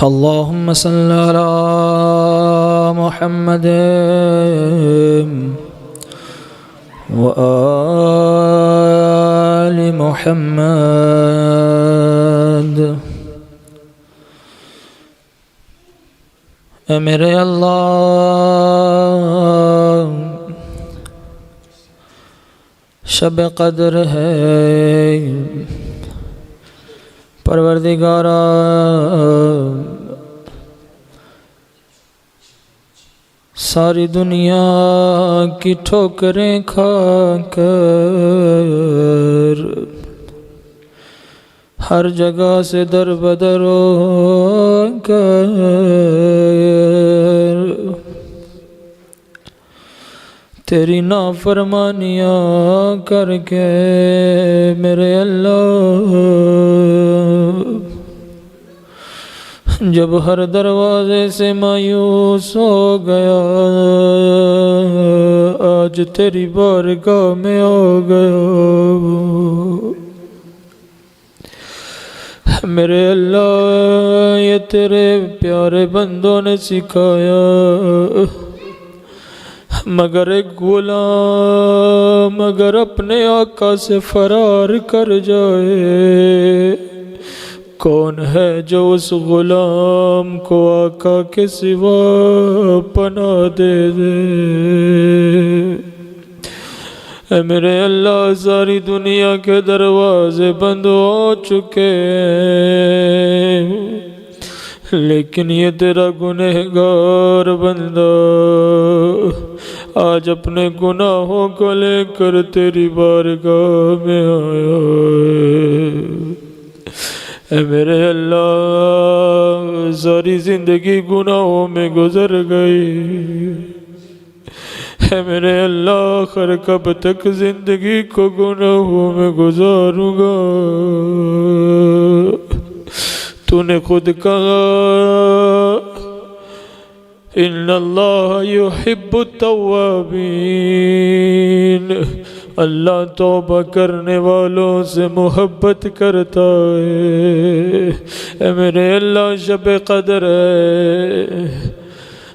अल्लाहुम्मा सल्ली अला मुहम्मद व आलि मुहम्मद। ऐ मेरे अल्लाह, शब कदर है, परवरदिगारा सारी दुनिया की ठोकरें खाकर हर जगह से दर बदर होकर तेरी नाफरमानियाँ करके मेरे अल्लाह जब हर दरवाजे से मायूस हो गया, आज तेरी बारगाह में आ गया। मेरे अल्लाह, ये तेरे प्यारे बंदों ने सिखाया, मगर एक गुलाम अगर अपने आका से फरार कर जाए, कौन है जो उस गुलाम को आका के सिवा पनाह दे दे। ऐ मेरे अल्लाह, सारी दुनिया के दरवाजे बंद हो चुके हैं, लेकिन ये तेरा गुनहगार बंदा आज अपने गुनाहों को लेकर तेरी बारगाह में आया है। ऐ मेरे अल्लाह, सारी जिंदगी गुनाहों में गुजर गई। ऐ मेरे अल्लाह, आखिर कब तक जिंदगी को गुनाहों में गुजारूंगा। तूने खुद कहा, इन्नल्लाह युहिब्बुत तव्वाबीन, अल्लाह तौबा करने वालों से मोहब्बत करता है। ऐ मेरे अल्लाह, शब कदर है,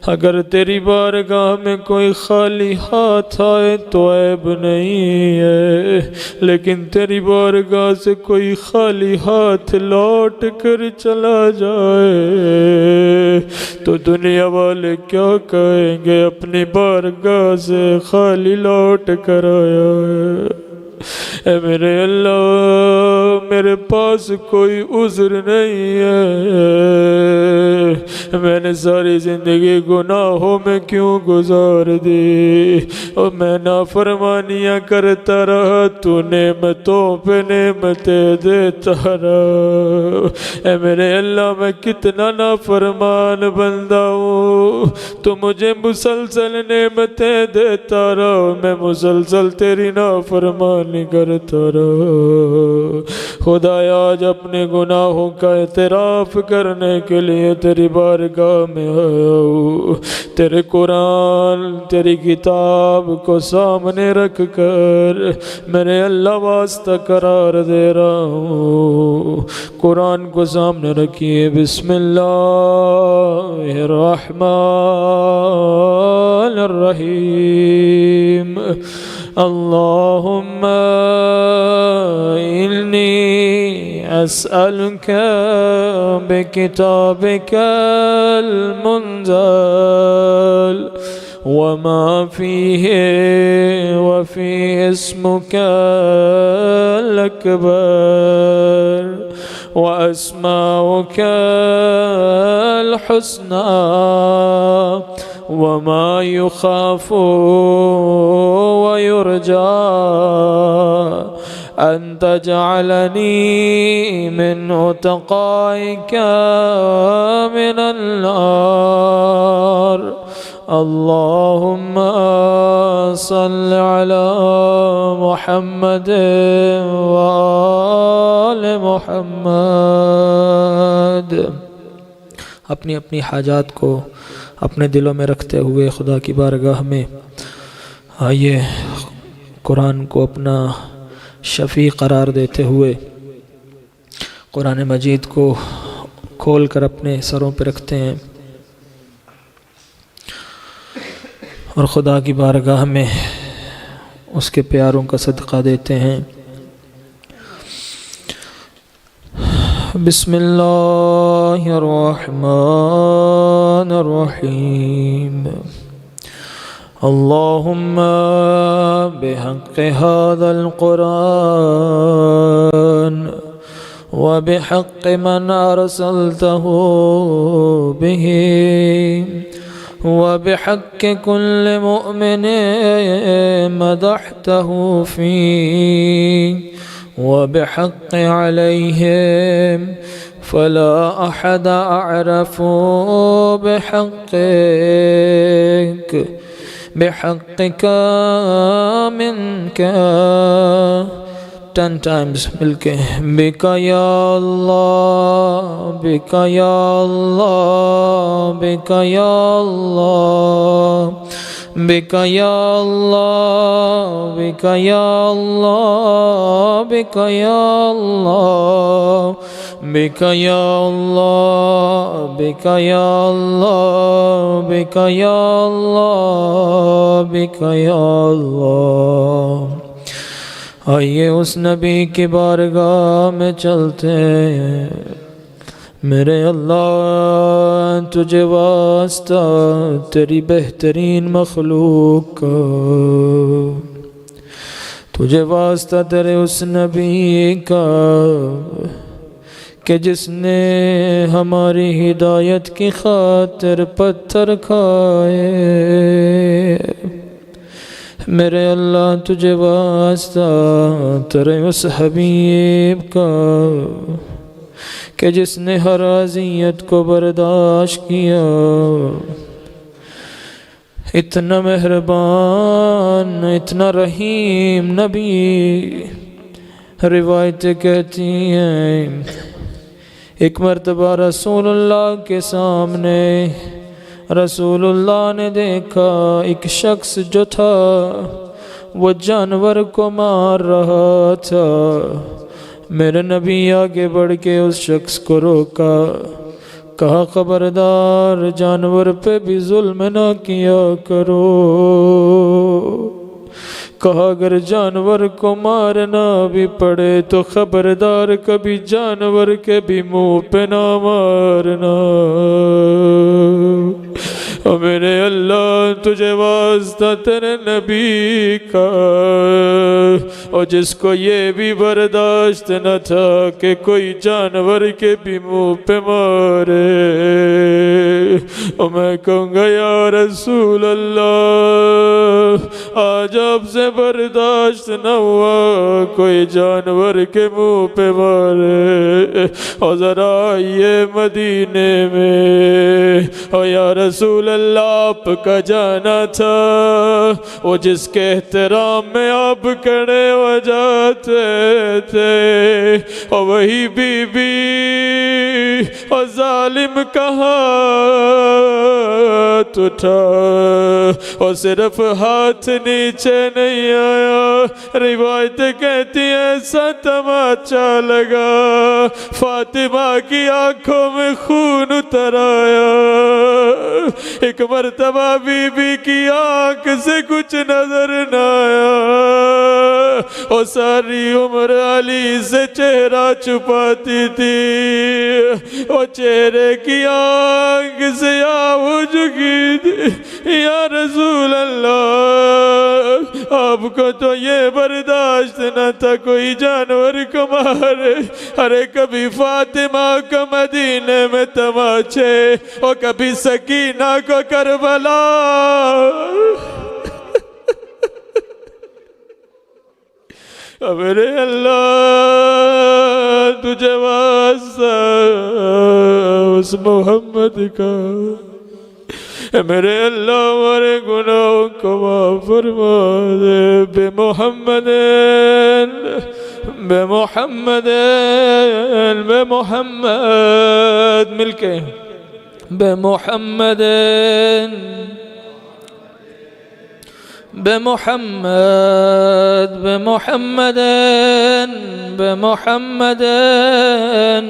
अगर तेरी बारगाह में कोई खाली हाथ आए तो ऐब नहीं है, लेकिन तेरी बारगाह से कोई खाली हाथ लौट कर चला जाए तो दुनिया वाले क्या कहेंगे, अपनी बारगाह से खाली लौट कर आया है। ऐ मेरे अल्लाह, मेरे पास कोई उज़्र नहीं है, मैंने सारी ज़िंदगी गुनाहों में क्यों गुजार दी, और मैं नाफरमानियाँ करता रहा, तू नेमतों पे नेमतें देता रहा। ऐ मेरे अल्लाह, मैं कितना नाफरमान बंदा हूँ, तू मुझे मुसलसल नेमतें देता रहा, मैं मुसलसल तेरी नाफरमानी करता रहा। खुदाया, आज अपने गुनाहों का एतराफ़ करने के लिए तेरी बारगाह में आया हूँ। तेरे कुरान, तेरी किताब को सामने रख कर मेरे अल्लाह वास्ता करार दे रहा हूँ। कुरान को सामने रखिए। बिस्मिल्लाहिर्रहमानिर्रहीम। अल्लाहुम्मा इन्नी अस्अलुका बिकिताबिकल मुंज़ल वमा फ़ीहि वफ़ी इस्मुकल अकबर व अस्माउकल हुस्ना वमा युखाफ़ु व युरजा अन तजअलनी मिन उतक़ाइका मिनन नार। अल्लाहुम्मा सल्लि अला मुहम्मद व आलि मुहम्मद। अपनी अपनी हाजात को अपने दिलों में रखते हुए खुदा की बारगाह में आइए, कुरान को अपना शफ़ी करार देते हुए कुरान मजीद को खोल कर अपने सरों पर रखते हैं और खुदा की बारगाह में उसके प्यारों का सदका देते हैं। बिस्मिल्लाहिर्रहमानिर्रहीम। अल्लाहुम्मा बिहक़्क़ि हाज़ल क़ुरान व बिहक़्क़ि मन अरसलतहु बिही व बिहक़्क़ि कुल्लि मुअमिनिन मदहतहु फ़ीह व बिहक़्क़ि अलैहिम फ़ला अहद अअरफ़ु बिहक़्क़िका मिन्का। 10 times मिलके बिका या अल्लाह, बिका या अल्लाह, बिका या अल्लाह, बिका या अल्लाह, बिका या अल्लाह, बिका या अल्लाह, बिका या अल्लाह, बिका या अल्लाह, बिका या अल्लाह, बिका या अल्लाह। आइए उस नबी की बारगाह में चलते हैं। मेरे अल्लाह तुझे वास्ता तेरी बेहतरीन मखलूक का, तुझे वास्ता तेरे उस नबी का कि जिसने हमारी हिदायत की खातिर पत्थर खाए। मेरे अल्लाह तुझे वास्ता तेरे उस हबीब का कि जिसने हर अज़ियत को बर्दाश्त किया। इतना मेहरबान, इतना रहीम नबी। रिवायतें कहती हैं एक मर्तबा रसूलुल्लाह के सामने रसूलुल्लाह ने देखा एक शख्स जो था वो जानवर को मार रहा था। मेरे नबी आगे बढ़ के उस शख्स को रोका, कहा खबरदार जानवर पे भी जुल्म ना किया करो। कहा अगर जानवर को मारना भी पड़े तो खबरदार कभी जानवर के भी मुंह पे ना मारना। और मेरे अल्लाह तुझे वास्ता तेरे नबी का, और जिसको ये भी बर्दाश्त न था कि कोई जानवर के भी मुंह पे मारे। और मैं कहूँगा या रसूल अल्लाह आज आपसे बर्दाश्त न हुआ कोई जानवर के मुंह पे मारे। और ज़रा ये मदीने में और या रसूल अल्लाह आपका जाना था, वो जिसके एहतराम में आप खड़े हो जाते थे, और वही बीबी और जालिम कहाँ उठा और सिर्फ हाथ नीचे नहीं आया। रिवायत कहती है ऐसा तमाचा लगा फातिमा की आंखों में खून उतर आया। एक मर्तबा बीबी की आंख से कुछ नजर न आया और सारी उम्र अली से चेहरा छुपाती थी। और चेहरे की आंख से आँख झुकी थी। या रसूल अल्लाह आपको तो ये बर्दाश्त न था कोई जानवर को मारे। अरे कभी फातिमा को मदीने में तमाचे और कभी सकीना को करबला। मेरे अल्लाह तुझे वास्ता उस मोहम्मद का, मेरे अल्लाह हमारे गुनाहों को माफ फरमा दे। बेमुहम्मदिन बेमुहम्मदिन बेमुहम्मद मिलके बेमुहम्मदिन बेमुहम्मद बेमुहम्मदिन बेमुहम्मदिन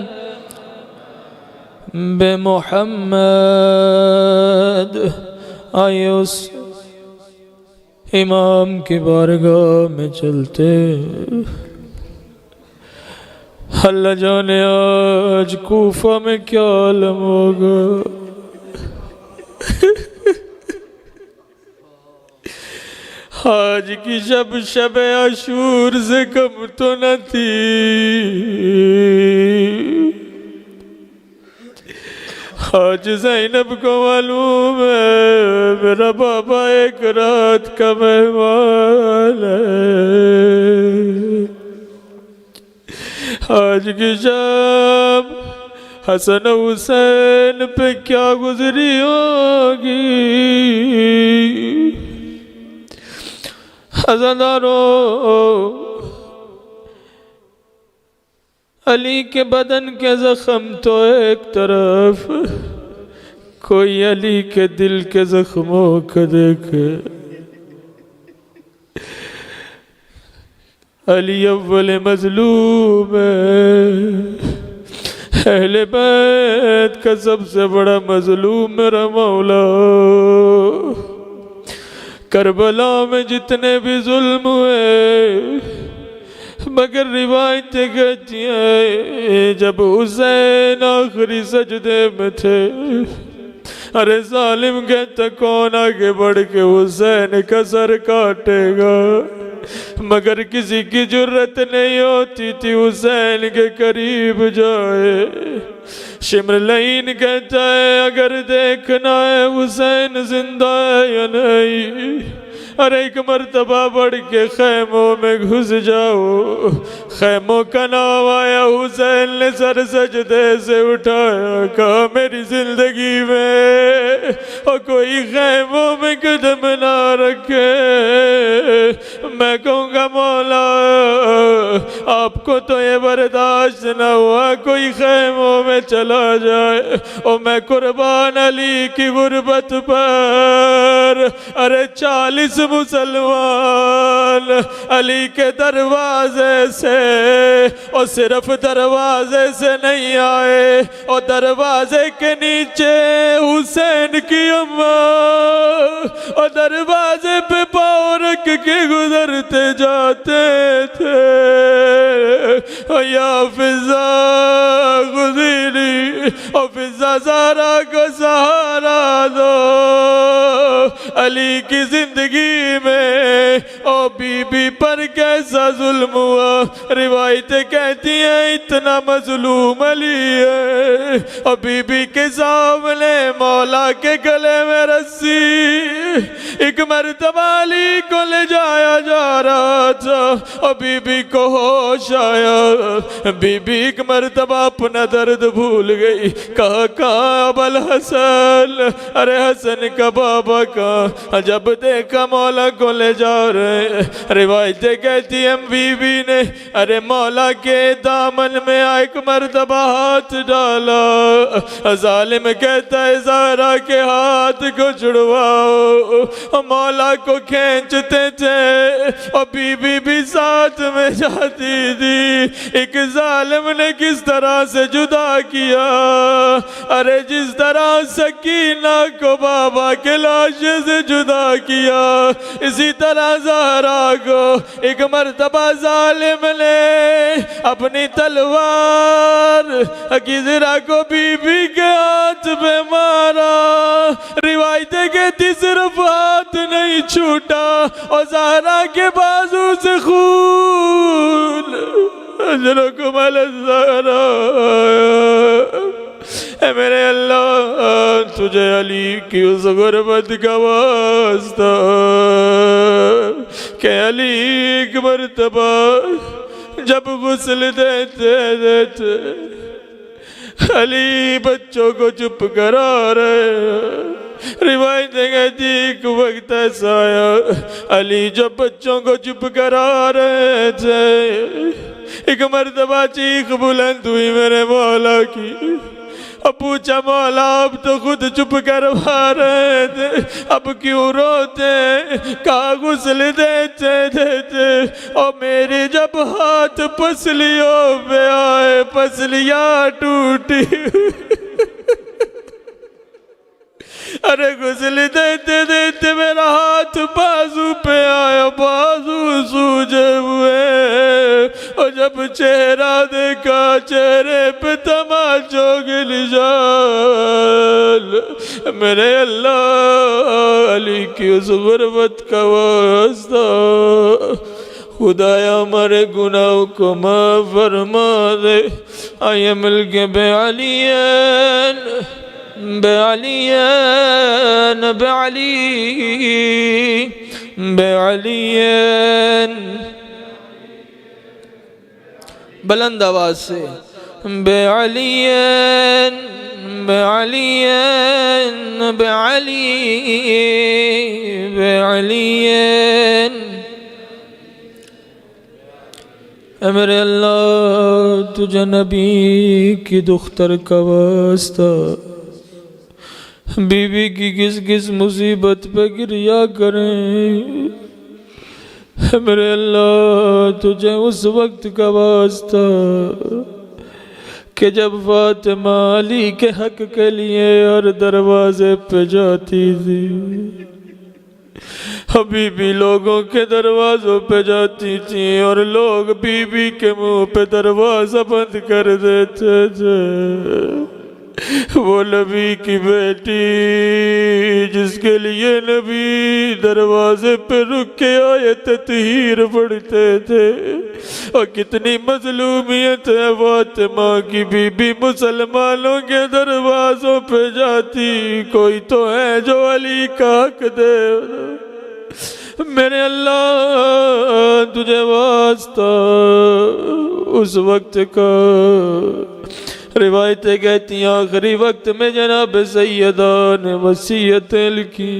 बे मोहम्मद। आइए उस इमाम की बारगाह में चलते। अल्लाह जाने आज कूफा में क्या आलम होगा। आज की शब आशूर से कम तो न थी। आज ज़ैनब को मालूम है मेरा बाबा एक रात का मेहमान है। आज की शाम हसन हुसैन पे क्या गुजरी होगी। अज़ादारों, अली के बदन के जख्म तो एक तरफ, कोई अली के दिल के जख्मों को देखे। अली अव्वल मजलूम है, अहले बैत का सबसे बड़ा मजलूम मेरा मौला। करबला में जितने भी जुल्म हुए, मगर रिवायतें कहती हैं जब हुसैन आखिरी सजदे में थे, अरे जालिम कहता कौन आगे बढ़ के हुसैन का सर काटेगा। मगर किसी की जुर्रत नहीं होती थी हुसैन के करीब जाए। शिमरलैन कहता है अगर देखना है हुसैन जिंदा है या नहीं, अरे एक मर्तबा बढ़ के खैमों में घुस जाओ। खैमों का नाम आया, हुसैन ने सर सजदे से उठाया, कहा मेरी जिंदगी में और कोई खैमों में कदम ना रखे। मैं कहूँगा मौला आपको तो ये बर्दाश्त न हुआ कोई खैमों में चला जाए, और मैं कुर्बान अली की गुर्बत पर अरे 40 मुसलमान अली के दरवाजे से, और सिर्फ दरवाजे से नहीं आए, और दरवाजे के नीचे हुसैन की अम्मा, और दरवाजे पे पाँव रख के गुजरते जाते थे। या फिजा गुजरी और फिजा ज़हरा को सहारा दो। अली की जिंदगी में ओ बीबी पर कैसा जुल्म हुआ। रिवायतें कहती हैं इतना मजलूम अली है, और बीबी के सामने मौला के गले में रस्सी। एक मर्तबा अली को ले जाया जा रहा था और बीबी को होश आया। बीबी एक मर्तबा अपना दर्द भूल गई, कहा कहाँ अबल हसन, अरे हसन का बाबा कहाँ। जब देखा मौला को ले जा रहे, रिवायतें कहती हैं बीबी ने अरे मौला के दामन में एक मर्तबा हाथ डाला। जालिम कहता है ज़हरा के हाथ को छुड़वाओ। मौला को खींचते थे और बीबी भी साथ में जाती थी। एक जालिम ने किस तरह से जुदा किया, अरे जिस तरह सकीना को बाबा के लाशे से जुदा किया, इसी तरह ज़हरा को एक मर्तबा जालिम ने अपनी तलवार ज़हरा को बीबी के हाथ पे मारा। रिवायतें कहती सिर्फ हाथ नहीं छूटा और ज़हरा के बाजू से खून ज़हरा। मेरे अल्लाह तुझे अली की उस गुर्बत का वास्ता के अली एक मर्तबा जब गुस्ल देते देते अली बच्चों को चुप करा रहे। रिवायतें कहती एक वक्त ऐसा आया अली जब बच्चों को चुप करा रहे थे, एक मर्तबा चीख बुलंद हुई मेरे मौला की। अब पूछा मौला अब तो खुद चुप करवा रहे थे, अब क्यों रोते। कहा गुस्ल देते देते और मेरे जब हाथ पसलियों पे आए पसलियाँ टूटी। अरे गुस्ली देते देते मेरा हाथ बाजू पे आया, बाजू सूजे हुए, और जब चेहरा देखा चेहरे पे तमाचों की निशान। मेरे अल्लाह अली की उस गुर्बत का वास्ता, खुदाया हमारे गुनाहों को माफ फरमा दे। आइए मिल के बेअलियन बेअलियन बेअली बेअलियन, बुलंद आवाज से बेअलियन बेअलियन बेअली बेअलियन। मेरे अल्लाह तुझे नबी की दुख्तर का वास्ता, बीवी की किस किस मुसीबत पे गिरिया करें। मेरे अल्लाह तुझे उस वक्त का वास्ता कि जब फातिमा अली के हक के लिए हर दरवाजे पे जाती थी, बीबी लोगों के दरवाजों पे जाती थी और लोग बीबी के मुंह पे दरवाजा बंद कर देते थे। वो नबी की बेटी जिसके लिए नबी दरवाजे पे रुक के आयत तहीर पढ़ते थे, और कितनी मजलूमियत है फातिमा की बीबी मुसलमानों के दरवाजों पे जाती, कोई तो है जो अली का हक दे। मेरे अल्लाह तुझे वास्ता उस वक्त का, रिवायतें कहती हैं आखिरी वक्त में जनाब सैयदा ने वसीयत लिखी।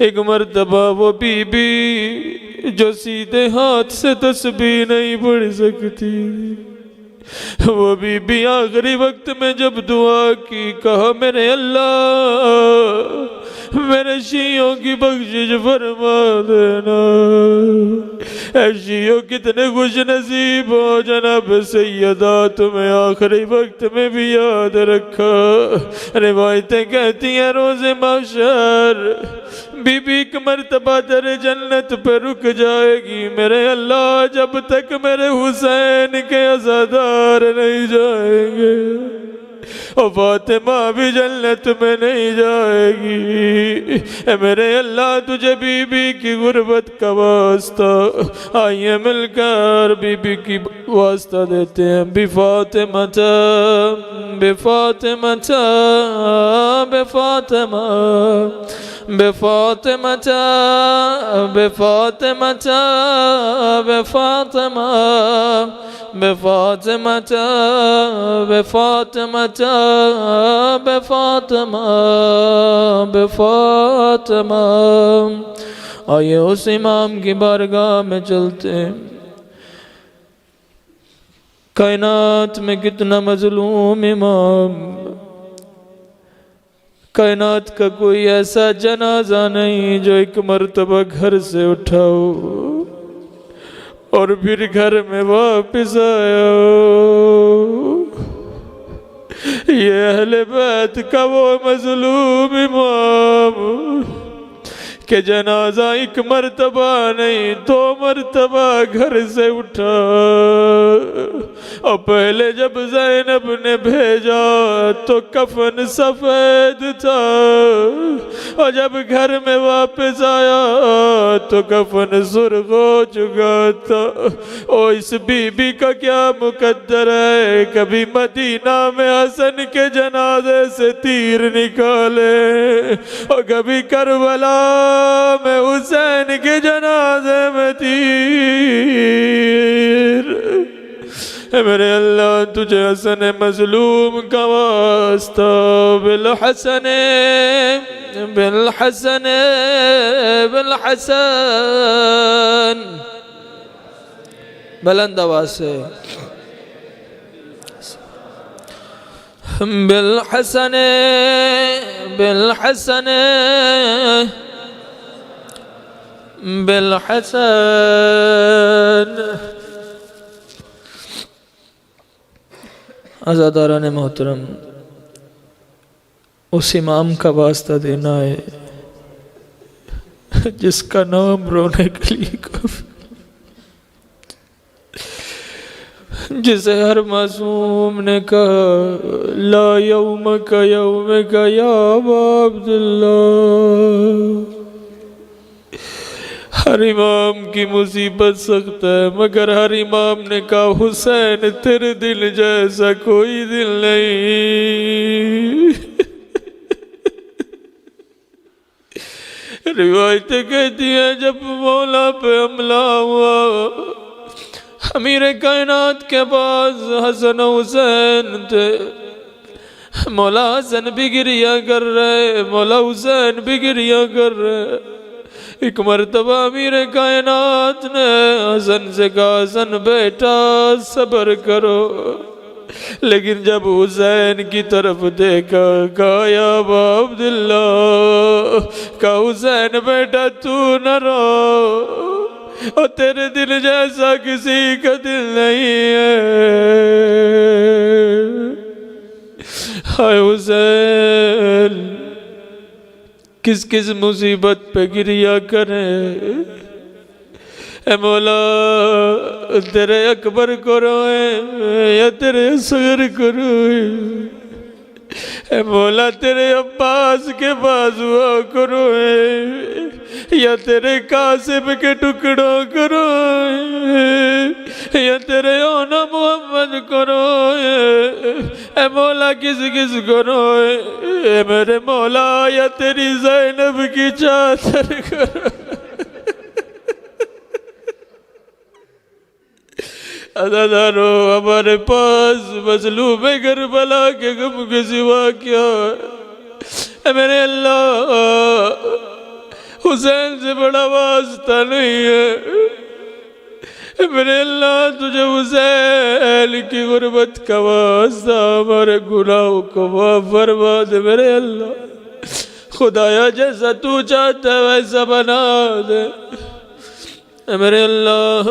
एक मर्तबा वो बीबी जो सीधे हाथ से तस्बीह नहीं पढ़ सकती, वो बीबी आखिरी वक्त में जब दुआ की, कहा मेरे अल्लाह मेरे शियों की बख्शिश फरमा देना। शियों कितने खुश नसीब हो जनाब सैयदा तुम्हें आखिरी वक्त में भी याद रखा। रिवायतें कहती हैं रोज़े महशर बीबी एक मर्तबा दर जन्नत पर रुक जाएगी, मेरे अल्लाह जब तक मेरे हुसैन के अज़ादार नहीं जाएंगे, और फातिमा भी जन्नत में नहीं जाएगी। मेरे अल्लाह तुझे बीबी की गुर्बत का वास्ता, आइए मिलकर बीबी की वास्ता देते हैं। बेफातिमा बेफातिमा बेफातिमा बेफातिमा बेफातिमा बेफातिमा बेफातिमा बेफातिमा बेफातिमा बेफातिमा। आइए उस इमाम की बारगाह में चलते हैं। कायनात में कितना मजलूम इमाम, कायनात का कोई ऐसा जनाजा नहीं जो एक मर्तबा घर से उठाओ और फिर घर में वापस आया। ये अहले बैत का वो मजलूम इमाम के जनाजा एक मर्तबा नहीं 2 मर्तबा घर से उठा। और पहले जब ज़ैनब ने भेजा तो कफन सफ़ेद था, और जब घर में वापस आया तो कफन सुर्ख हो चुका था। ओ इस बीबी का क्या मुकद्दर है, कभी मदीना में हसन के जनाजे से तीर निकाले और कभी करबला में हुसैन के जनाजे में तीर। मेरे अल्लाह तुझे हसन मजलूम का वास्ता, बिल हसन बिल हसन बिल हसन, बुलंद आवाज से बिल हसन बिल हसन बिल हसन। आज़ादारान मोहतरम, उस इमाम का वास्ता देना है जिसका नाम रोने के लिए काफी, जिसे हर मासूम ने कहा ला यौम का या अब्दुल्लाह। हर इमाम की मुसीबत सख्त है, मगर हर इमाम ने कहा हुसैन तेरे दिल जैसा कोई दिल नहीं। रिवायतें कहती हैं जब मौला पे हमला हुआ, अमीर कायनात के पास हसन हुसैन थे। मौला हसन भी गिरिया कर रहे, मौला हुसैन भी गिरिया कर रहे। एक मर्तबा अमीर कायनात ने हसन से कहा हसन बेटा सब्र करो, लेकिन जब हुसैन की तरफ देखा कहा या अबा अब्दुल्लाह, कहा हुसैन बेटा तू न रो, और तेरे दिल जैसा किसी का दिल नहीं है। हाय हुसैन किस किस मुसीबत पे गिरिया करें, ए मौला तेरे अकबर को रोए या तेरे असगर को रोए, ए मौला तेरे अब्बास के बाजुआ को रोए या तेरे कासिम के टुकड़ों को रोए या तेरे ओना मोहम्मद को रोए, ए मौला किस किस को रोए, ए मेरे मौला या तेरी ज़ैनब की चादर को रोए। अदादारो हमारे पास मजलूम करबला के गम के सिवा क्या है, मेरे अल्लाह हुसैन से बड़ा वास्ता नहीं है, मेरे अल्लाह तुझे हुसैन की गुर्बत का वास्ता हमारे गुनाहों को माफ फरमा दे। मेरे अल्लाह खुदाया जैसा तू चाहता है वैसा बना दे। मेरे अल्लाह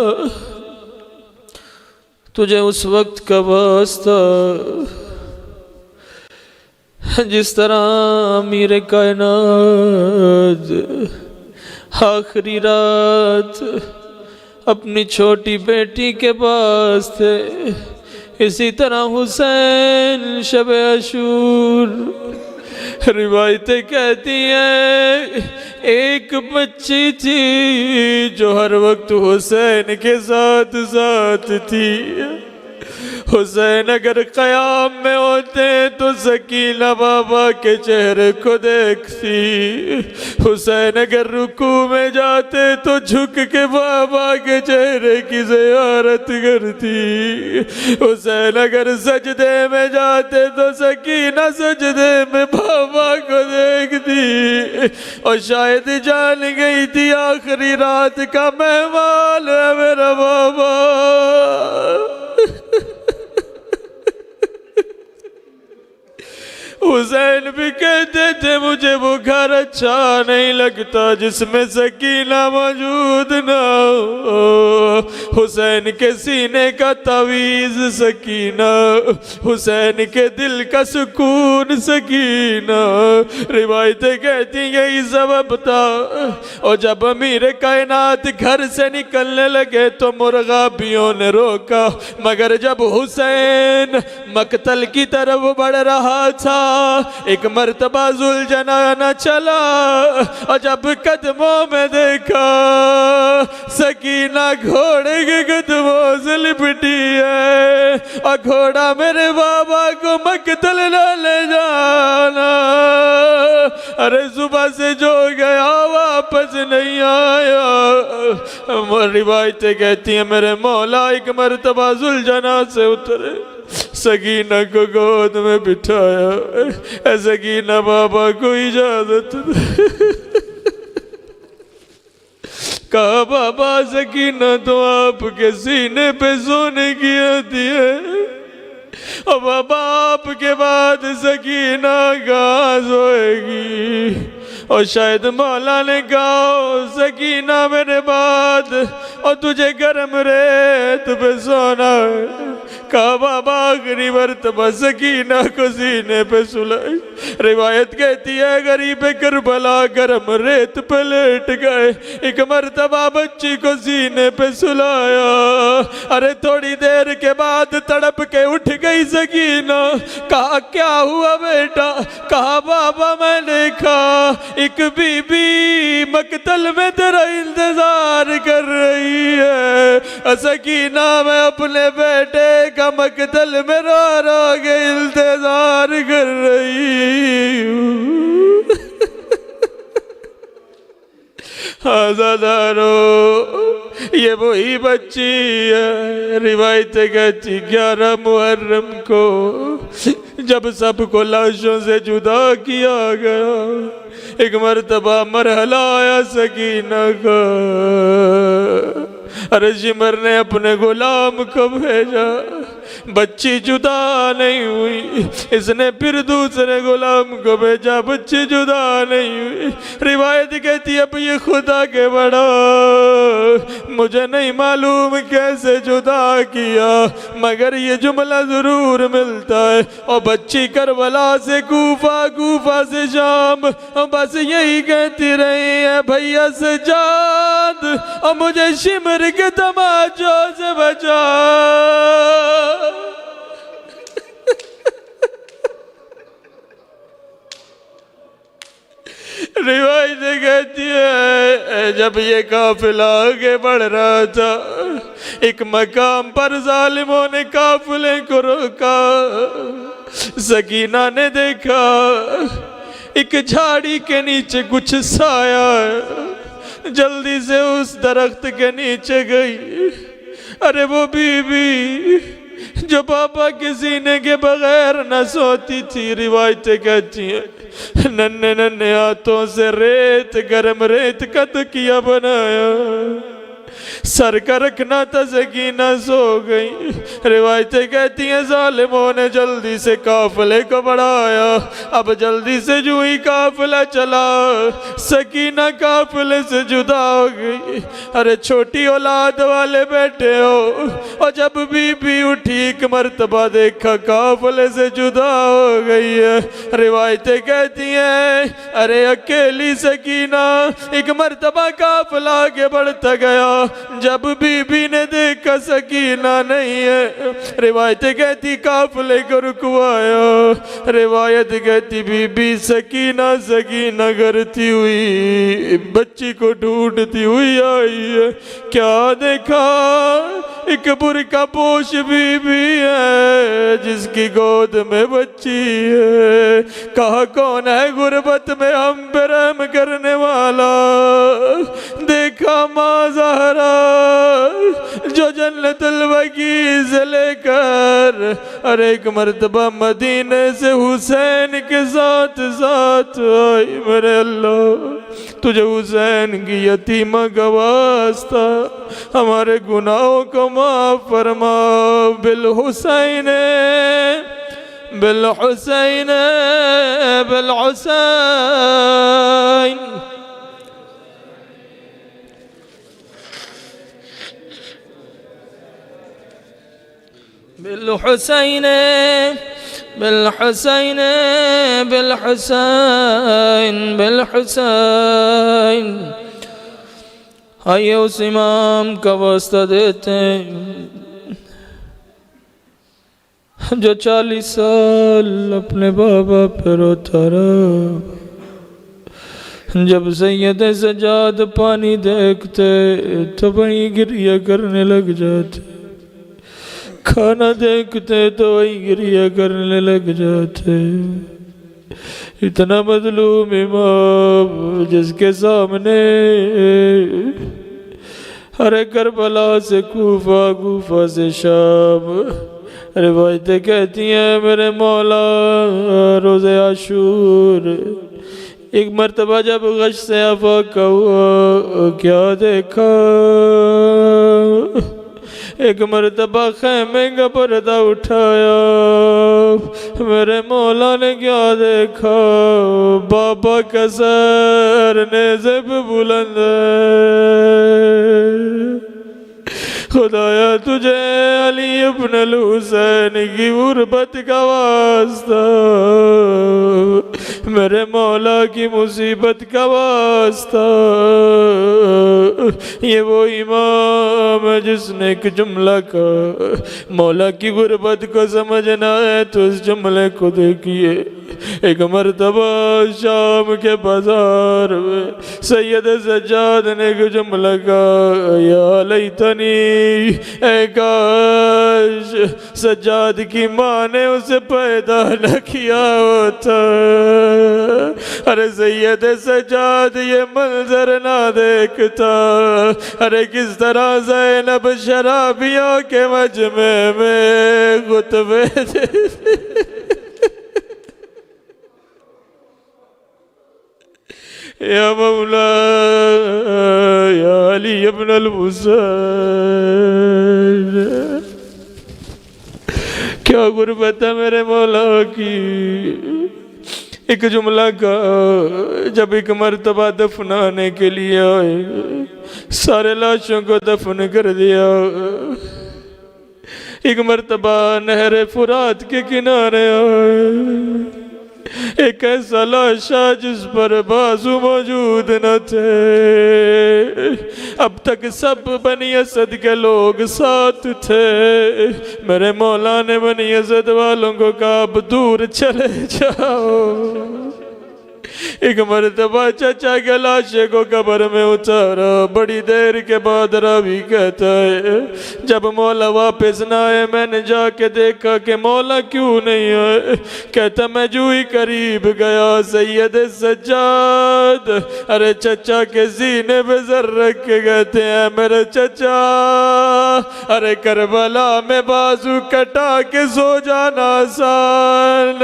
तुझे उस वक्त का वास्ता जिस तरह अमीर कायनात आखिरी रात अपनी छोटी बेटी के पास थे, इसी तरह हुसैन शब अशूर, रिवायतें कहती हैं एक बच्ची थी जो हर वक्त हुसैन के साथ साथ थी। हुसैन अगर क़याम में होते तो सकीना बाबा के चेहरे को देखती, हुसैन अगर रुकू में जाते तो झुक के बाबा के चेहरे की ज़ियारत करती, हुसैन अगर सजदे में जाते तो सकीना सजदे में बाबा को देखती, और शायद जान गई थी आखिरी रात का मेहमान है मेरा बाबा। हुसैन भी कहते थे मुझे वो घर अच्छा नहीं लगता जिसमें सकीना मौजूद ना हो। हुसैन के सीने का तवीज़ सकीना, हुसैन के दिल का सुकून सकीना। रिवायतें कहती यही सबब था। और जब अमीर कायनात घर से निकलने लगे तो मुर्गाबियों ने रोका, मगर जब हुसैन मकतल की तरफ बढ़ रहा था एक मर्तबा जुलझनाना चला, और जब कदमों में देखा सकीना घोड़े के कदमों से लिपटी है, और घोड़ा मेरे बाबा को मकतल न ले जाना। अरे सुबह से जो गया वापस नहीं आया। रिवायतें कहती हैं मेरे मौला एक मर्तबा जुलझना से उतरे, सकीना को गोद में बिठाया, सकीना बाबा को इजाजत कहा बाबा सकीना तो आपके सीने पे सोने की आती है, और बाबा आपके बाद सकीना कहाँ सोएगी। और शायद मौला ने कहा सकीना मेरे बाद और तुझे गर्म रेत पे सोना है। कहा बाबा आखिरी मरतबा सकीना को सीने पे सुलाई। रिवायत कहती है गरीब करबला गरम रेत पे लेट गए, एक मरतबा बच्ची को सीने पे सुलाया। अरे थोड़ी देर के बाद तड़प के उठ गई सकीना। कहा क्या हुआ बेटा? कहा बाबा मैं देखा एक बीबी मकतल में तेरा इंतजार कर रही है। सकीना मैं अपने बेटे का मकतल में रो रो के इंतजार कर रही हूँ। आजादारो ये वही बच्ची है। रिवायत कहती 11 मुहर्रम को जब सबको लाशों से जुदा किया गया, एक मरतबा मरहला आया सकीना का। अरे शिमर ने अपने गुलाम को भेजा, बच्ची जुदा नहीं हुई। इसने फिर दूसरे गुलाम को भेजा, बच्ची जुदा नहीं हुई। रिवायत कहती अब ये खुदा के बड़ा, मुझे नहीं मालूम कैसे जुदा किया, मगर ये जुमला जरूर मिलता है। और बच्ची करबला से कूफा, कूफा से शाम, बस यही कहती रही है भैया सजाद और मुझे शिमर के तमाचों से बचा। रिवायत कहती है जब ये काफिला आगे बढ़ रहा था, एक मकाम पर जालिमों ने काफिले को रोका। सकीना ने देखा एक झाड़ी के नीचे कुछ साया है, जल्दी से उस दरख्त के नीचे गई। अरे वो बीबी जो पापा के सीने के बगैर न सोती थी, रिवायतें कहती हैं नन्हे नन्हे हाथों से रेत, गरम रेत का तकिया बनाया, सर का रखना था, सकीना सो गई। रिवायतें कहती हैं जालिमों ने जल्दी से काफिले को बढ़ाया। अब जल्दी से जो ही काफिला चला, सकीना काफिले से जुदा हो गई। अरे छोटी औलाद वाले बैठे हो, और जब बीबी उठी एक मरतबा देखा काफिले से जुदा हो गई है। रिवायतें कहती हैं अरे अकेली सकीना एक मरतबा काफिला आगे बढ़ता गया। जब बीबी ने देखा सकीना नहीं है, रिवायतें कहती काफिले को रुकवाया। रिवायत कहती बीबी सकीना सकीना करती हुई बच्ची को ढूंढती हुई आई है। क्या देखा? एक बुरका पोश बीबी है जिसकी गोद में बच्ची है। कहा कौन है गुर्बत में हम पे रहम करने वाला? देखा माँ ज़हरा जो जन्नतुल बकी से लेकर अरे एक मर्तबा मदीने से हुसैन के साथ साथ आई। मेरे अल्लाह तुझे हुसैन की यतीमा का वास्ता हमारे गुनाहों को माफ फरमा। Bill Hussain bill Hussain bill Hussain. Bill Hussain bill Hussain bill Hussain bill Hussain. आइए उस इमाम का वास्ता देते हैं जो 40 साल अपने बाबा पर रोता रहा। जब सैयद सजाद पानी देखते तो वहीं गिरिया करने लग जाते, खाना देखते तो वहीं गिरिया करने लग जाते। इतना मजलूम इमाम जिसके सामने अरे करबला से कूफा, कूफा से शाम। रिवायतें कहती हैं मेरे मौला रोज़े आशूर एक मरतबा जब गश से आफाक हुआ, क्या देखा? एक मरतबा खैमे का पर्दा उठाया, मेरे मौला ने क्या देखा? बाबा का सर नेज़े पे बुलंद है, खुदाया तुझे अली इब्न हुसैन की गुर्बत का वास्ता, मेरे मौला की मुसीबत का वास्ता। ये वो इमाम है जिसने एक जुमला का मौला की गुर्बत को समझना है तो इस जुमले को देखिए। एक मर्तबा शाम के बाजार में सैयद सज्जाद ने एक जुमला कहा, या लैतनी, ऐ काश सज्जाद की माँ ने उसे पैदा न किया होता। अरे सैयद सज्जाद ये मंजर ना देखता। अरे किस तरह ज़ैनब शराबियों के मजमे में खुतबे या मौला या अली इब्न हुसैन, क्या गुर्बत है मेरे मौला की। एक जुमला का जब एक मर्तबा दफनाने के लिए आए, सारे लाशों को दफन कर दिया। एक मर्तबा नहर फुरात के किनारे आए, एक ऐसा लाशा जिस पर बाजू मौजूद न थे। अब तक सब बनी असद के लोग साथ थे। मेरे मौला ने बनी असद वालों को कहा अब दूर चले जाओ। एक मर्तबा चाचा के लाशे को कब्र में उतारा। बड़ी देर के बाद रावी कहता है जब मौला वापस न आए मैंने जाके देखा कि मौला क्यों नहीं आए। कहता मैं जू ही करीब गया सैयद सज्जाद अरे चचा के सीने पे सर रख के कहते हैं मेरे चचा अरे करबला में बाजू कटा के सो जाना आसान,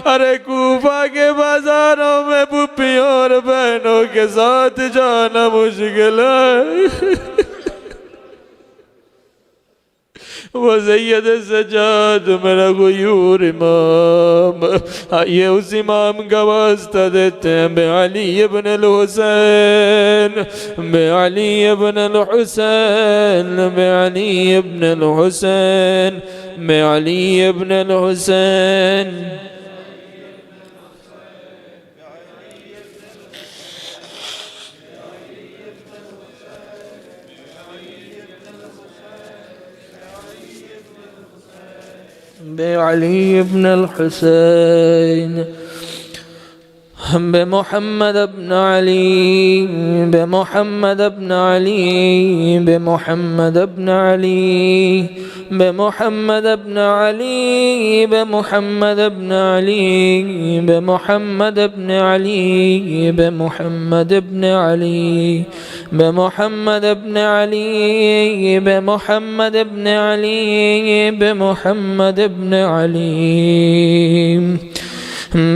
अरे कूफा के बाजारों में पुप्पियों और बहनों के साथ जाना मुश्किल है। वो सैयद सज्जाद मेरा गुयूर इमाम, ये उस इमाम का वास्ता देते हैं बे अली इब्न हुसैन, बे अली इब्न हुसैन, बे अली इब्न हुसैन, बे अली इब्न हुसैन। बे-अली इब्न हुसैन, बे-मोहम्मद इब्न अली, बे-मोहम्मद इब्न अली, बे-मोहम्मद इब्न अली, बे-मोहम्मद इब्न अली, बे-मोहम्मद इब्न अली, बे-मोहम्मद इब्न अली, बे-मोहम्मद इब्न अली, बे-मोहम्मद इब्न अली, बे-मोहम्मद इब्न अली, बे-मोहम्मद इब्न अली,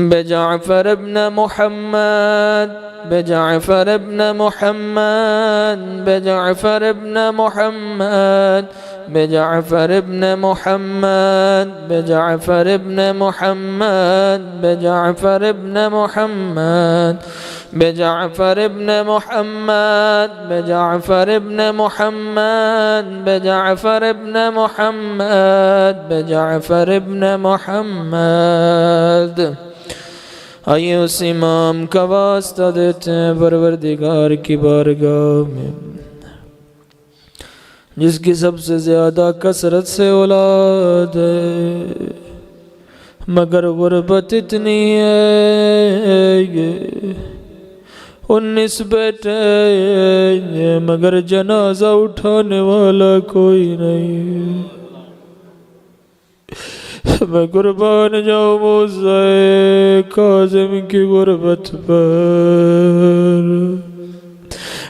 बे-जाफ़र इब्न मुहम्मद, बे-जाफ़र इब्न मुहम्मद, बे-जाफ़र इब्न मुहम्मद, बे-जाफ़र इब्न मुहम्मद, बे-जाफ़र इब्न मुहम्मद, बे-जाफ़र इब्न मुहम्मद, बे-जाफ़र इब्न मुहम्मद, बे-जाफ़र इब्न मुहम्मद, बे-जाफ़र इब्न मुहम्मद, बे-जाफ़र इब्न मुहम्मद। आइए उस इमाम का वास्ता देते हैं परवरदिगार की बारगाह में जिसकी सबसे ज़्यादा कसरत से औलाद है मगर गुर्बत इतनी है 19 बेटे मगर जनाजा उठाने वाला कोई नहीं। मैं कुर्बान जाऊँ मूसा काज़िम की गुर्बत पर।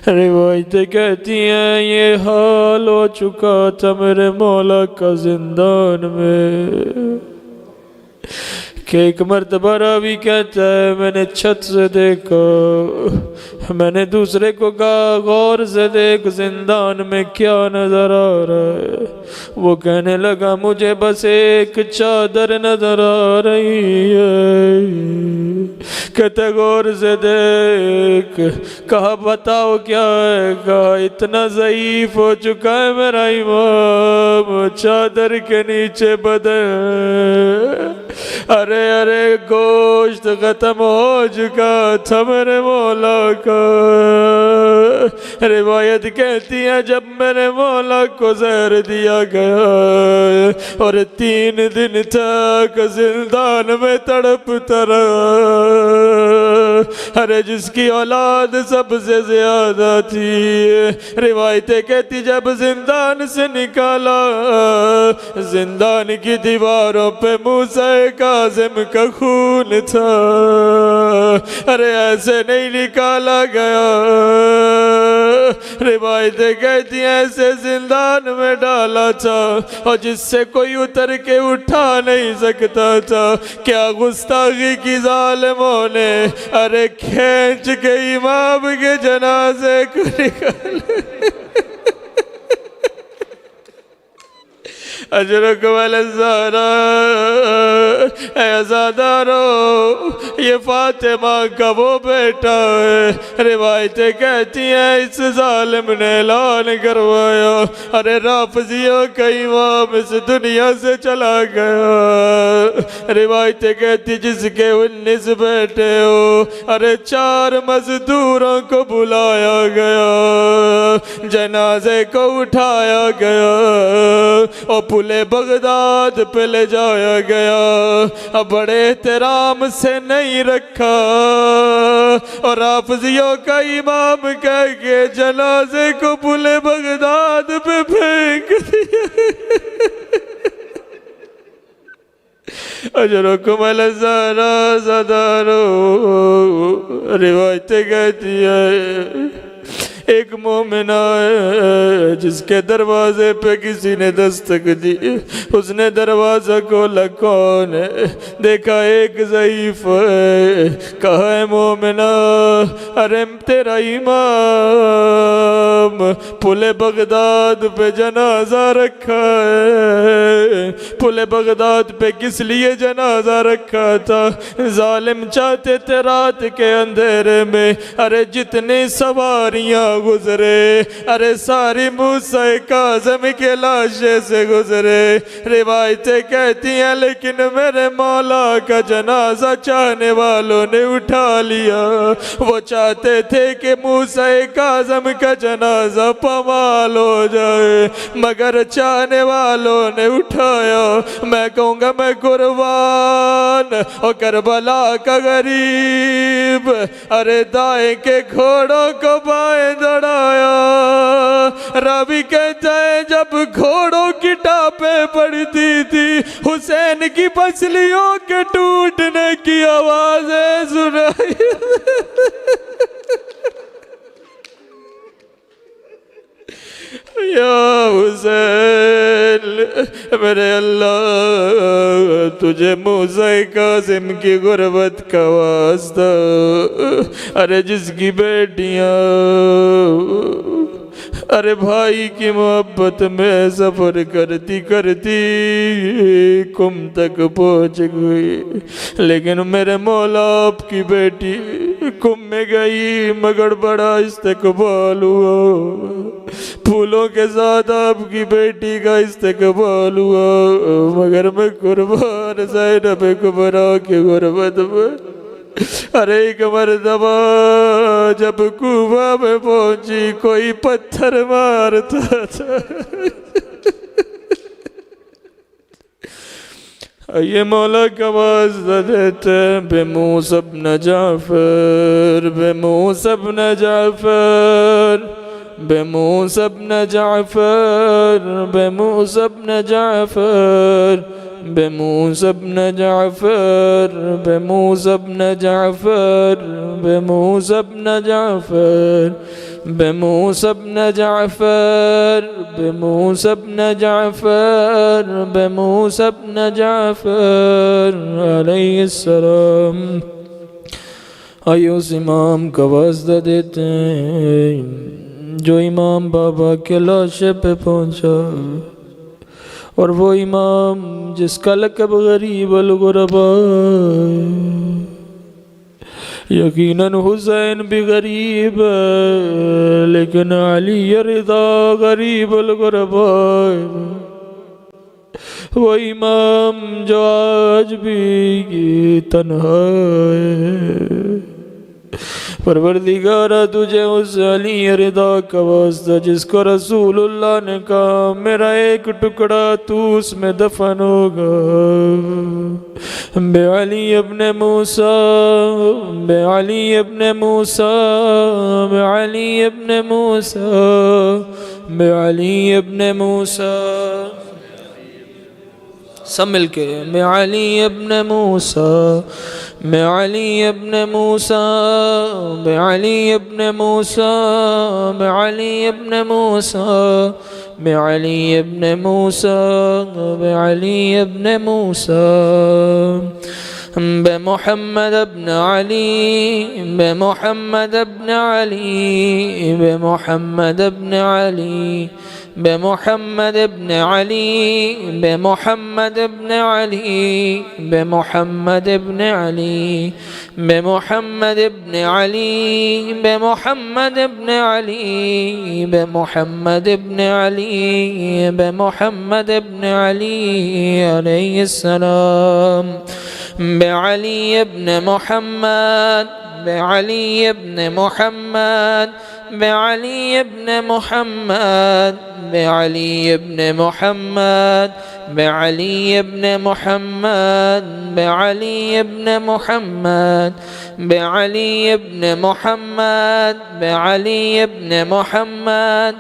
रिवायतें कहती हैं ये हाल हो चुका था मेरे मौला का जिंदान में कि एक मर्तबा रावी कहता है मैंने छत से देखा, मैंने दूसरे को कहा गौर से देख जिंदान में क्या नजर आ रहा है। वो कहने लगा मुझे बस एक चादर नजर आ रही है। कहते गौर से देख। कहा बताओ क्या है? कहा इतना ज़ईफ हो चुका है मेरा इमाम, चादर के नीचे बदन, अरे अरे गोश्त खत्म हो चुका था मेरे मौला का। रिवायत कहती है जब मेरे मौला को जहर दिया गया और 3 दिन तक जिंदान में तड़पता रहा। अरे जिसकी औलाद सबसे ज्यादा थी, रिवायतें कहती जब जिंदान से निकाला, जिंदान की दीवारों पे मूसा काज़िम का खून था। अरे ऐसे नहीं निकाला गया, रिवायतें कहती हैं ऐसे जिंदान में डाला था और जिससे कोई उतर के उठा नहीं सकता था। क्या गुस्ताखी की जालिमों ने, अरे खींच के इमाम के जनाजे को निकाले। अजरकुम अलज़ारा, ऐज़ादारो, ये फातिमा का वो बेटा है। रिवायतें कहती हैं इस जालिम ने ऐलान करवाया, अरे राफ़ज़ियों का इमाम इस दुनिया से चला गया। रिवायतें कहती जिसके 19 बेटे हो, अरे 4 मजदूरों को बुलाया गया, जनाजे को उठाया गया और पुले बगदाद पे ले जाया गया। अब बड़े एहतराम से नहीं रखा और हाफ़िज़ियों का इमाम कह के जनाजे को पुले बगदाद पे फेंक दिया। अजरकुम अलज़ारा ज़दारो, रिवायतें कहती है एक मोमिना है जिसके दरवाजे पे किसी ने दस्तक दी, उसने दरवाजा खोला, कौन है? देखा एक ज़ईफ है। कहा है मोमिना, अरे तेरा इमाम पुले बगदाद पे जनाजा रखा है। पुले बगदाद पे किस लिए जनाजा रखा था? जालिम चाहते थे रात के अंधेरे में, अरे जितनी सवारियां गुजरे, अरे सारी मूसा काज़िम के लाशे से गुजरे। रिवायतें कहती हैं लेकिन मेरे मौला का जनाजा चाहने वालों ने उठा लिया। वो चाहते थे कि मूसा काज़िम का जनाजा पमाल हो जाए, मगर चाहने वालों ने उठाया। मैं कहूँगा मैं कुर्बान और करबला का गरीब, अरे दाएं के घोड़ों को बाएं दौड़ाया। रावी कहता है जब घोड़ों की टापें पड़ती थी, हुसैन की पसलियों के टूटने की आवाजें सुनाई। या हुसैन, मेरे अल्लाह तुझे मूसा काज़िम की गुर्बत का वास्ता, अरे जिसकी बेटियां अरे भाई की मोहब्बत में सफ़र करती करती कुम तक पहुँच गई, लेकिन मेरे मौला आपकी बेटी कुम में गई मगर बड़ा इस्तकबाल हुआ। फूलों के साथ आपकी बेटी का इस्तकबाल हुआ, मगर मैं कुर्बान ज़ैनब कुबरा की गुर्बत में। अरे एक मर्तबा जब कुबा में पहुंची कोई पत्थर मारता था। ये मौला का वास्ता देते बेमूसा इब्न जाफ़र, बेमूसा इब्न जाफ़र, बेमूसा इब्न जाफ़र, बेमूसा इब्न जाफ़र, बेमूसा इब्न जाफ़र, बेमूसा इब्न जाफ़र, बेमूसा इब्न जाफ़र, बेमूसा इब्न जाफ़र, बेमूसा इब्न जाफ़र, बेमूसा इब्न जाफ़र अलैहिस्सलाम। आइए उस इमाम का वास्ता देते हैं जो इमाम बाबा के लाशे पे पहुँचा, और वो इमाम जिसका लक़ब गरीब अल गुरबा। यकीनन हुसैन भी गरीब है, लेकिन अली रिदा गरीबुल गुरबा, वो इमाम जो आज भी तन्हा है। परवरदिगारा तुझे उस अली रिदा का वास्ता जिसको रसूलुल्लाह ने कहा मेरा एक टुकड़ा तू उसमें दफन होगा, बे अली इब्ने मूसा, बे अली इब्ने मूसा, बे अली इब्ने मूसा, बे अली इब्ने मूसा, सब मिलके मैं अली इब्ने मूसा, मैं अली इब्ने मूसा, मैं अली इब्ने मूसा, मैं अली इब्ने मूसा, मैं अली इब्ने मूसा, मैं अली इब्ने मूसा, बे मोहम्मद इब्न अली, बे मोहम्मद इब्न अली, बे मोहम्मद इब्न अली, बे मोहम्मद इब्न अली, बे मोहम्मद इब्न अली, बे मोहम्मद इब्न अली, बे मोहम्मद इब्न अली, बे मोहम्मद इब्न अली, बे मोहम्मद इब्न अली, बे मोहम्मद इब्न अली अलैहिस्सलाम, बे अली इब्न मोहम्मद, बे अली इब्न मोहम्मद, बे अली इब्न मोहम्मद, बे अली इब्न मोहम्मद, बे अली इब्न मोहम्मद, बे अली इब्न मोहम्मद, बे अली इब्न मोहम्मद, बे अली इब्न मोहम्मद,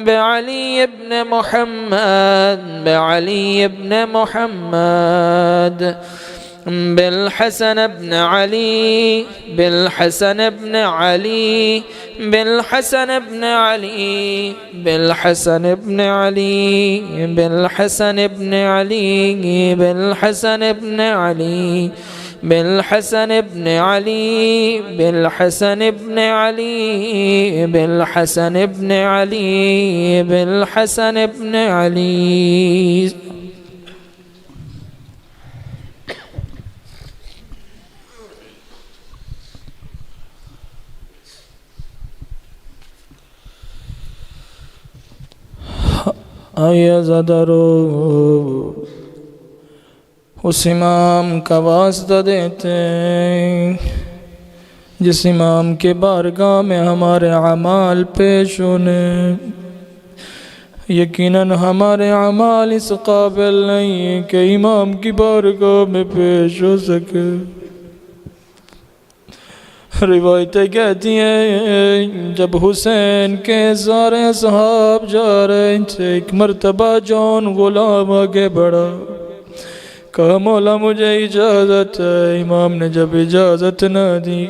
बे अली इब्न मोहम्मद, बे अली इब्न मोहम्मद, बिलहसन इब्न अली, बिलहसन इब्न अली, बिलहसन इब्न अली, बिलहसन इब्न अली, बिलहसन इब्न अली, बिलहसन इब्न अली, बिलहसन इब्न अली, बिलहसन इब्न अली, बिलहसन इब्न अली, बिलहसन इब्न अली। आया ज़दरो उस इमाम का वास्ता देते हैं जिस इमाम के बारगाह में हमारे अमाल पेश होने, यकीनन हमारे अमाल इस काबिल नहीं है कि इमाम की बारगाह में पेश हो सके। रिवायतें कहती हैं जब हुसैन के सारे सहाब जा रहे थे, एक मर्तबा जौन गुलाम आगे बढ़ा, कहा मौला मुझे इजाज़त है। इमाम ने जब इजाज़त न दी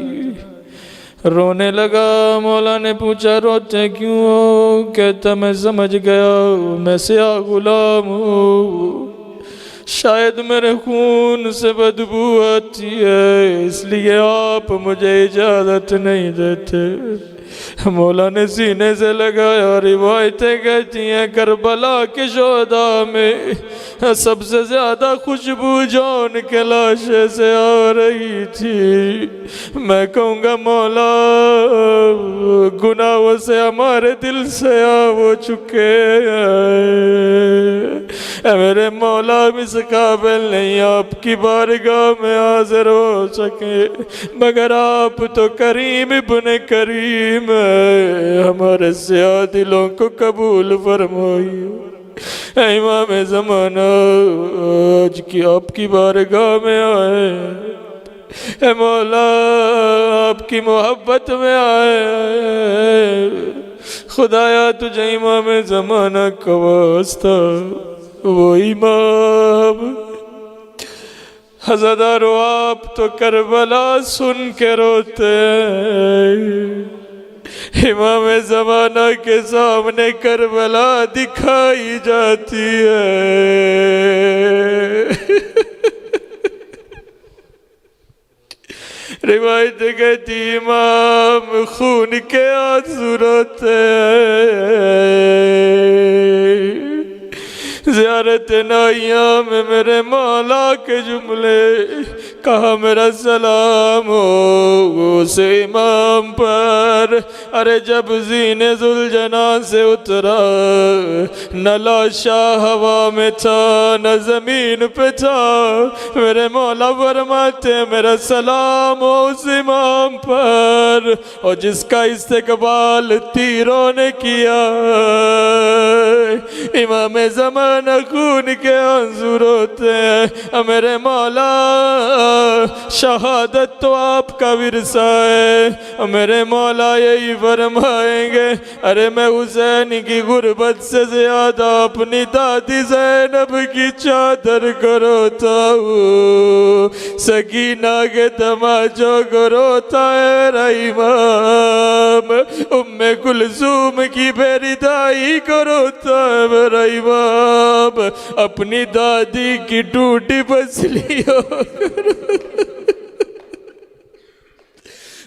रोने लगा। मौला ने पूछा रोते क्यों हो? कहता मैं समझ गया मैं सियाह गुलाम हूँ, शायद मेरे खून से बदबू आती है इसलिए आप मुझे इजाज़त नहीं देते। मौला ने सीने से लगाया। रिवायतें कहती हैं करबला के शोहदा में सबसे ज़्यादा खुशबू जौन के लाशे से आ रही थी। मैं कहूँगा मौला गुनाहों से हमारे दिल से हो चुके हैं, मेरे मौला इस काबिल नहीं आपकी बारगाह में हाजिर हो सके, मगर आप तो करीम इब्ने करीम है, हमारे सियाह दिलों को कबूल फरमाइए। इमाम ज़माना आज की आपकी बारगाह में आए, मौला आपकी मोहब्बत में आए, खुदाया तुझे इमाम ज़माना का वास्ता वो इमाम हज़रदारो आप तो करबला सुन के रोते हैं, इमाम ज़माना के सामने करबला दिखाई जाती है। रिवायत कहती इमाम खून के आंसू रोते हैं। ज़ियारत नाइया में मेरे मौला के जुमले कहा मेरा सलाम हो उस इमाम पर। अरे जब ज़ीने जुलजना से उतरा न लाशा हवा में था न ज़मीन पे था। मेरे मौला फरमाते मेरा सलाम हो उस इमाम पर और जिसका इस्तकबाल तीरों ने किया। इमाम ज़माना खून के आंसू रोते हैं। मेरे मौला शहादत तो आपका विरसा है। मेरे मौला यही फरमाएंगे अरे मैं हुसैन की गुर्बत से ज्यादा अपनी दादी ज़ैनब की चादर को रोता हूँ। सकीना के तमाचों को रोता है मेरा इमाम। उम्मे कुलसूम की बेरिदाई को रोता है मेरा इमाम। अपनी दादी की टूटी पसलियों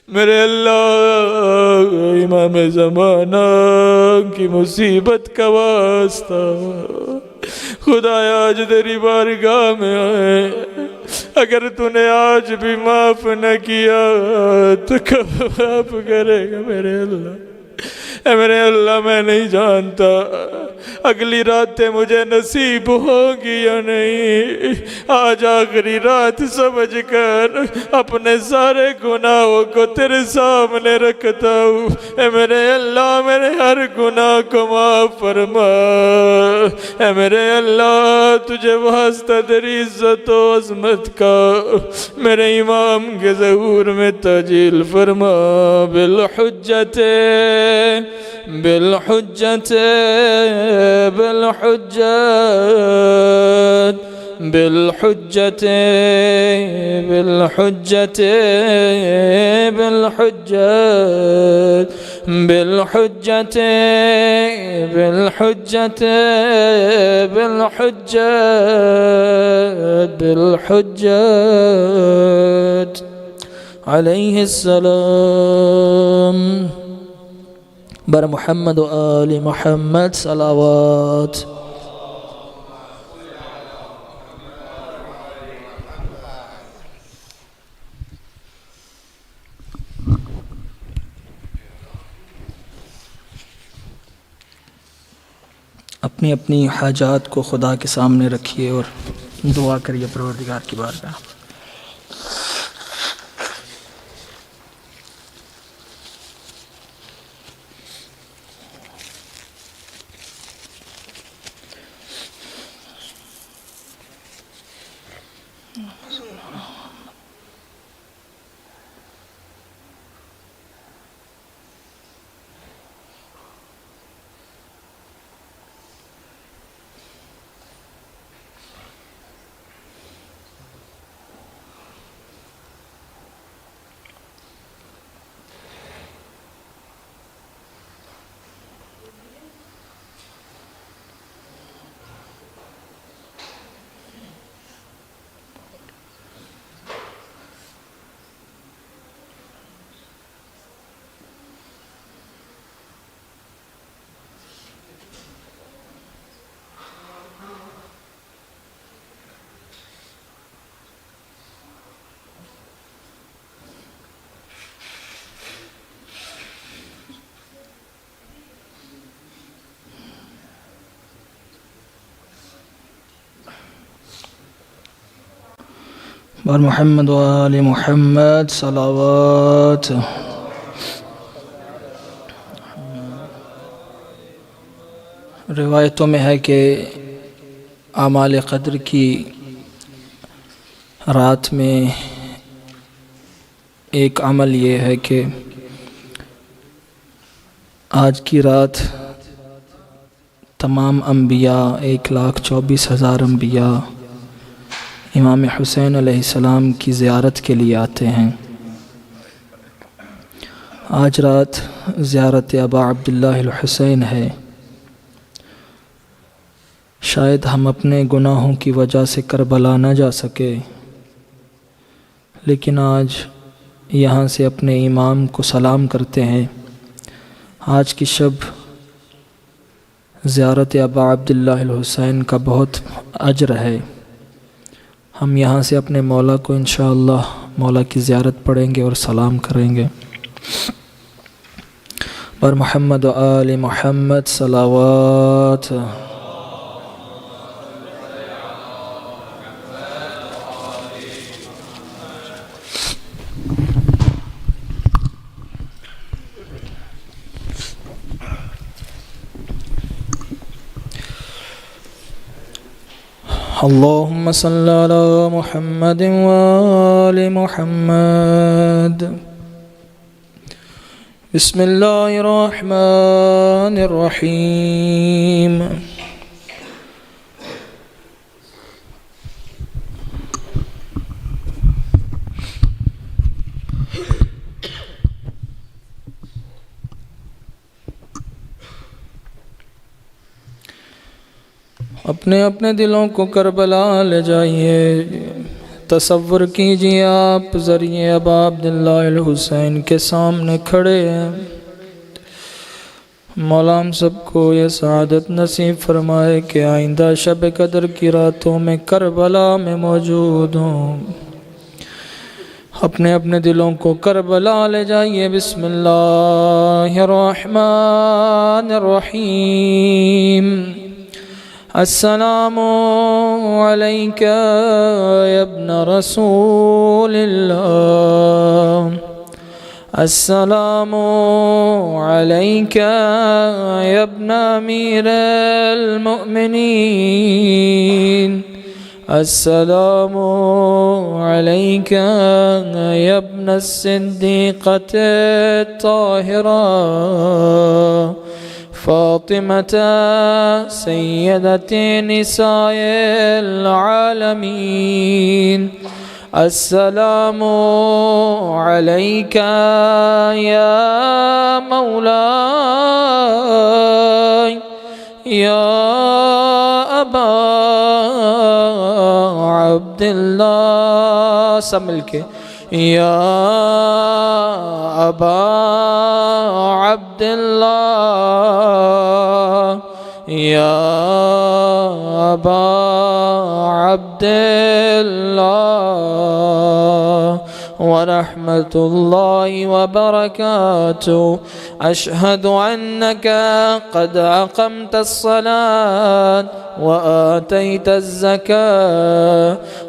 मेरे अल्लाह इमाम ज़माना की मुसीबत का वास्ता खुदाया आज तेरी बारगाह में आए। अगर तूने आज भी माफ न किया तो कब माफ करेगा मेरे अल्लाह। मेरे अल्लाह मैं नहीं जानता अगली रातें मुझे नसीब होगी या नहीं। आज आखिरी रात समझ कर अपने सारे गुनाहों को तेरे सामने रखता हूँ। मेरे अल्लाह मेरे हर गुनाह को माफ फरमा। मेरे अल्लाह तुझे वास्ता तेरी इज्जत व अज़मत का मेरे इमाम के ज़हूर में ताजील फरमा। बिल हुज्जते बिल हुज्जते बिल हुज्जत बिल हुज्जते बिल हुज्जते बिल हुज्जत बिल हुज्जते बिल हुज्जते बिल हुज्जत बिल हुज्जत अलैहिस्सलाम बर मुहम्मद व आलि मुहम्मद सलावत। अपनी अपनी हाजात को खुदा के सामने रखिए और दुआ करिए परवरदिगार की बारगाह। बर मुहम्मद व आलि मुहम्मद सलावत। रिवायतों में है कि आमाल क़द्र की रात में एक अमल ये है कि आज की रात तमाम अम्बिया 1,24,000 अम्बिया इमाम हुसैन अलैहिस्सलाम की ज़ियारत के लिए आते हैं। आज रात ज़ियारत अबा अब्दुल्लाह हुसैन है। शायद हम अपने गुनाहों की वजह से करबला न जा सके, लेकिन आज यहाँ से अपने इमाम को सलाम करते हैं। आज की शब ज़ियारत अबा अब्दुल्लाह हुसैन का बहुत अजर है। हम यहाँ से अपने मौला को इंशाअल्लाह मौला की ज़ियारत पढ़ेंगे और सलाम करेंगे। और मोहम्मद व आले मोहम्मद सलावत। अल्लाहुम्मा सल्ली अला मुहम्मद व आले मुहम्मद। बिस्मिल्लाहिर रहमानिर रहीम। अपने अपने दिलों को करबला ले जाइए। तसव्वुर कीजिए आप ज़रिए अबा अब्दुल्लाह अल हुसैन के सामने खड़े हैं। मौला हम सबको ये सआदत नसीब फरमाए कि आइंदा शब कदर की रातों में करबला में मौजूद हों। अपने अपने दिलों को करबला ले जाइए। बिस्मिल्लाहिर रहमानिर रहीम। अस्सलामु अलैका या इब्न रसूलिल्लाह। अस्सलामु अलैका या इब्न अमीरिल मुमिनीन। अस्सलामु अलैका या इब्न सिद्दीक़ति ताहिरा फ़ातिमता सय्यदती निसाइल आलमीन। अस्सलामु अलैका या मौलाय या अबा अब्दुल्लाह। सब मिलके या अबा अब्दुल्लाह या अबा अब्दुल्लाह व रहमतुल्लाहि व बरकातुहू। अशहदु अन्नका क़द अक़मतस्सलात व आतैतज़्ज़कात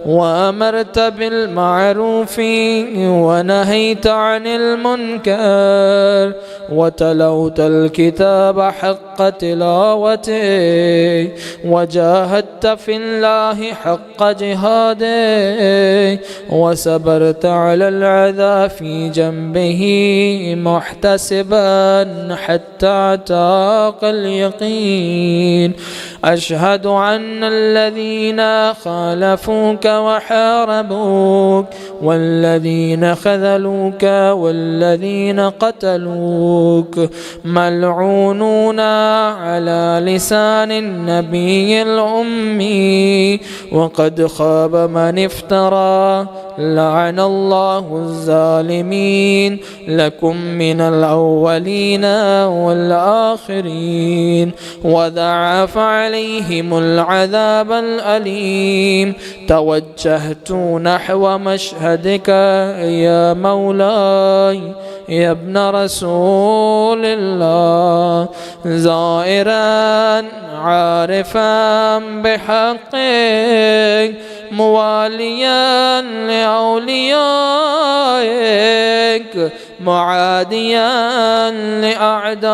व अमरत बिलमारूफ़ि व नहैत अनिल मुनकर व तलौतल किताब हक़्क़ तिलावतिही व जाहदत फ़िल्लाहि हक़्क़ जिहादिही व सबरत अलल अज़ा फ़ी जंबिही मुहतसिबन हत्ता अताक़ल यक़ीन। अशहदु अन्नल्लज़ीना ख़ालफ़ूका व हारबूक वल्लज़ीना ख़ज़लूका वल्लज़ीना क़तलूक मलऊनूना अला लिसानिन नबिय्यिल उम्मी व क़द ख़ाब मन इफ़्तरा लअनल्लाहु ज़ालिमीन। लकुम मिनल अव्वलीना वल आखिरीन व ज़अफ़ अलैहिमुल अज़ाबल अलीम। तवज्जहतु नहव मशहदिका या मौलाय या इब्न रसूलिल्लाह। ज़ाइरन आरिफन बिहक़्क़िक मुवालियन लिअौलियाइक मुआदियन लिअअदाइक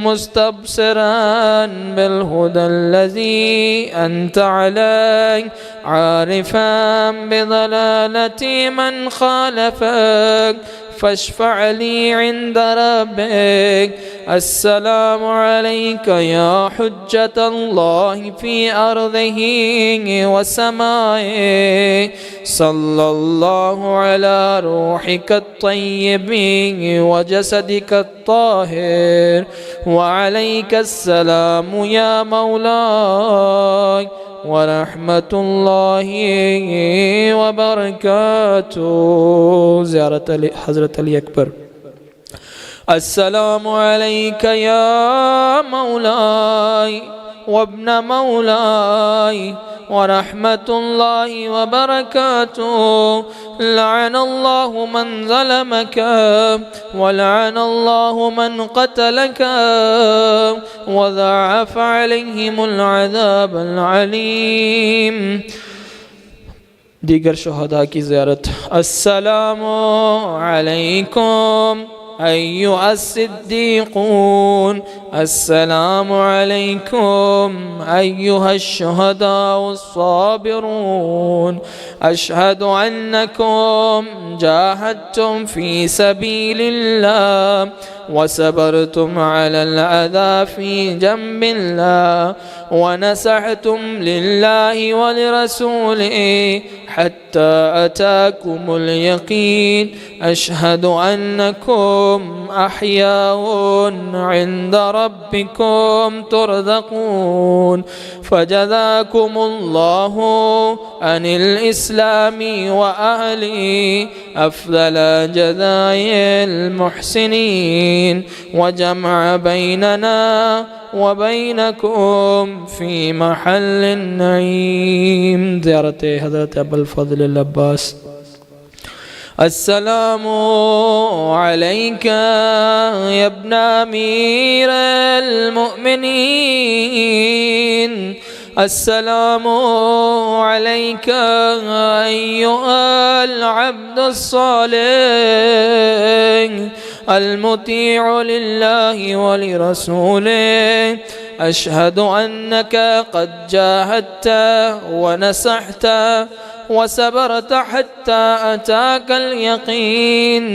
मुस्तबसिरन बिलहुदल्लज़ी अन्त अलैहि आरिफन बिज़लालति मन ख़ालफ़क फशफ़अ ली इंद रब्बिक। अस्सलामु अलैका या हुज्जतल्लाहि फ़ी अर्ज़िही व समाइही। सल्लल्लाहु अला रूहिका अत्तय्यिब व जसदिका अत्ताहिर व अलैका अस्सलामु या मौलाय व रहमतुल्लाहि व बरकातुहू। ज़ियारत हज़रत अली अकबर। अस्सलामु अलैका या मौलाय व इब्न मौलाय ورحمة الله وبركاته. لعن الله من ظلمك ولعن الله من قتلك وضاعف عليهم العذاب العليم. दीगर शहदा की ज़ियारत। अस्सलामु अलैकुम अय्युहा अस्सिद्दीक़ून, अस्सलामु अलैकुम अय्युहा अश्शुहदाउ अस्साबिरून, अशहदु अन्नकुम जाहदतुम फ़ी सबीलिल्लाह वसबरतुम अलल अज़ा फ़ी जंबिल्लाह वनसहतुम लिल्लाहि वलिरसूलिहि हत्ता अताकुमुल यकीन। अशहदु अन्नकुम अहयाउन इंद रब्बिकुम तुरज़क़ून। फजज़ाकुमुल्लाहु अनिल इस्लामी व अहली अफ़ज़ल जज़ाइल मुहसिनीन व जमअ बैनना व बैनकुम फ़ी महल्लिन नईम। ज़ियारत हज़रत अबुल फ़ज़ल अल अब्बास। अस्सलामु अलैका या इब्ना अमीरिल मुअमिनीन, अस्सलामु अलैका अय्युहल अब्दुस सालिह अल मुतीअ लिल्लाहि व लिरसूलिहि। अशहदु अन्नका क़द जाहदत व नसहत वसबरत हत्ता अताकल यकीन।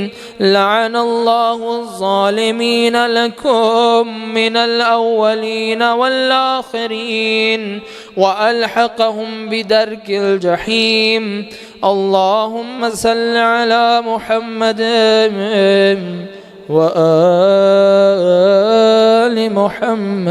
लअनल्लाहु ज़ालिमीन लकुम मिनल अव्वलीन वल आखिरीन व अलहक़हुम बिदरकिल जहीम। अल्लाहुम्मा सल्लि अला मुहम्मद व आलि मुहम्मद।